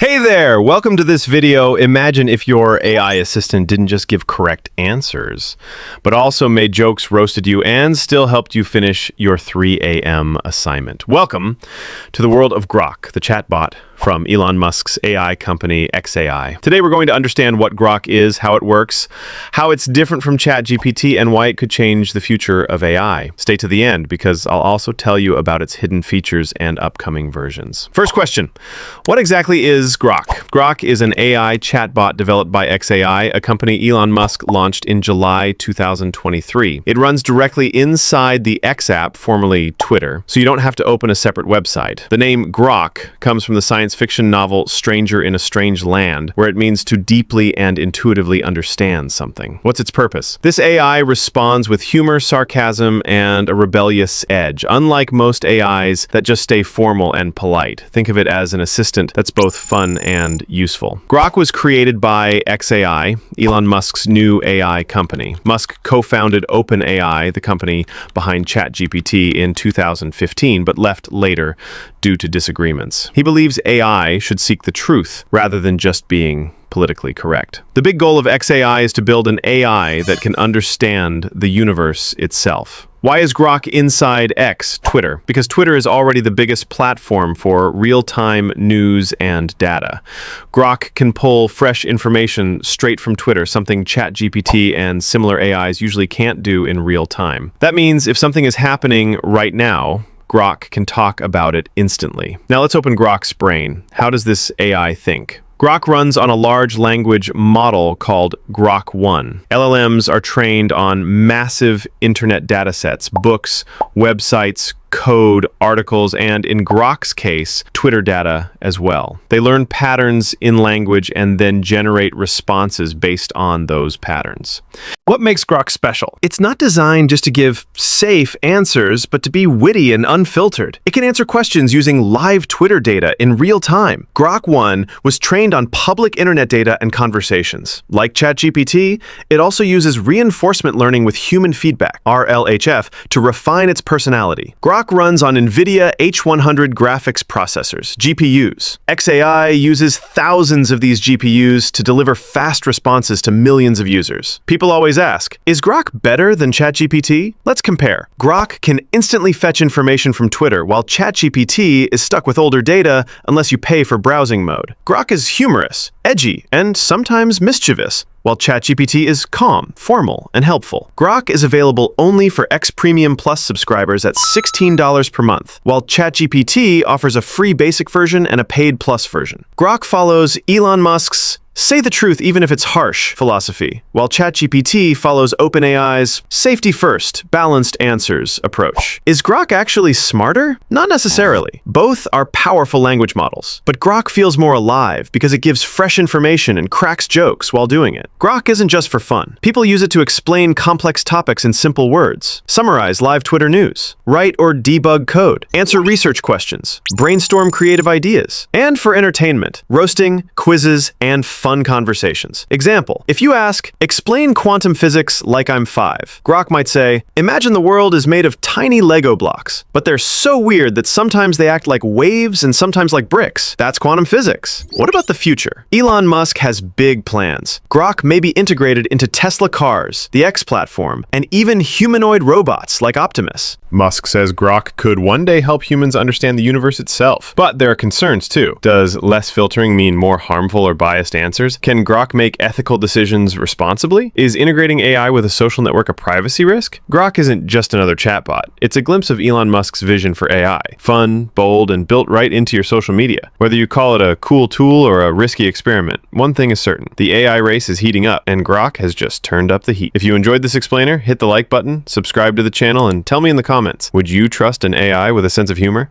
Hey there! Welcome to this video. Imagine if your AI assistant didn't just give correct answers, but also made jokes, roasted you, and still helped you finish your 3 a.m. assignment. Welcome to the world of Grok, the chatbot from Elon Musk's AI company, xAI. Today we're going to understand what Grok is, how it works, how it's different from ChatGPT, and why it could change the future of AI. Stay to the end, because I'll also tell you about its hidden features and upcoming versions. First question, what exactly is Grok? Grok is an AI chatbot developed by xAI, a company Elon Musk launched in July 2023. It runs directly inside the X app, formerly Twitter, so you don't have to open a separate website. The name Grok comes from the science fiction novel Stranger in a Strange Land, where it means to deeply and intuitively understand something. What's its purpose? This AI responds with humor, sarcasm, and a rebellious edge, unlike most AIs that just stay formal and polite. Think of it as an assistant that's both fun and useful. Grok was created by xAI, Elon Musk's new AI company. Musk co-founded OpenAI, the company behind ChatGPT, in 2015, but left later due to disagreements. He believes AI should seek the truth rather than just being politically correct. The big goal of xAI is to build an AI that can understand the universe itself. Why is Grok inside X, Twitter? Because Twitter is already the biggest platform for real-time news and data. Grok can pull fresh information straight from Twitter, something ChatGPT and similar AIs usually can't do in real time. That means if something is happening right now, Grok can talk about it instantly. Now let's open Grok's brain. How does this AI think? Grok runs on a large language model called Grok 1. LLMs are trained on massive internet datasets, books, websites, code, articles, and in Grok's case, Twitter data as well. They learn patterns in language and then generate responses based on those patterns. What makes Grok special? It's not designed just to give safe answers, but to be witty and unfiltered. It can answer questions using live Twitter data in real time. Grok 1 was trained on public internet data and conversations. Like ChatGPT, it also uses reinforcement learning with human feedback, RLHF, to refine its personality. Grok runs on NVIDIA H100 graphics processors, GPUs. xAI uses thousands of these GPUs to deliver fast responses to millions of users. People always ask, is Grok better than ChatGPT? Let's compare. Grok can instantly fetch information from Twitter, while ChatGPT is stuck with older data unless you pay for browsing mode. Grok is humorous, edgy, and sometimes mischievous, while ChatGPT is calm, formal, and helpful. Grok is available only for X Premium Plus subscribers at $16 per month, while ChatGPT offers a free basic version and a paid Plus version. Grok follows Elon Musk's "say the truth even if it's harsh" philosophy, while ChatGPT follows OpenAI's "safety first, balanced answers" approach. Is Grok actually smarter? Not necessarily. Both are powerful language models, but Grok feels more alive because it gives fresh information and cracks jokes while doing it. Grok isn't just for fun. People use it to explain complex topics in simple words, summarize live Twitter news, write or debug code, answer research questions, brainstorm creative ideas, and for entertainment, roasting, quizzes, and fun conversations. Example, if you ask, explain quantum physics like I'm 5, Grok might say, imagine the world is made of tiny Lego blocks, but they're so weird that sometimes they act like waves and sometimes like bricks. That's quantum physics. What about the future? Elon Musk has big plans. Grok may be integrated into Tesla cars, the X platform, and even humanoid robots like Optimus. Musk says Grok could one day help humans understand the universe itself. But there are concerns too. Does less filtering mean more harmful or biased answers? Can Grok make ethical decisions responsibly? Is integrating AI with a social network a privacy risk? Grok isn't just another chatbot. It's a glimpse of Elon Musk's vision for AI. Fun, bold, and built right into your social media. Whether you call it a cool tool or a risky experiment, one thing is certain. The AI race is heating up, and Grok has just turned up the heat. If you enjoyed this explainer, hit the like button, subscribe to the channel, and tell me in the comments, would you trust an AI with a sense of humor?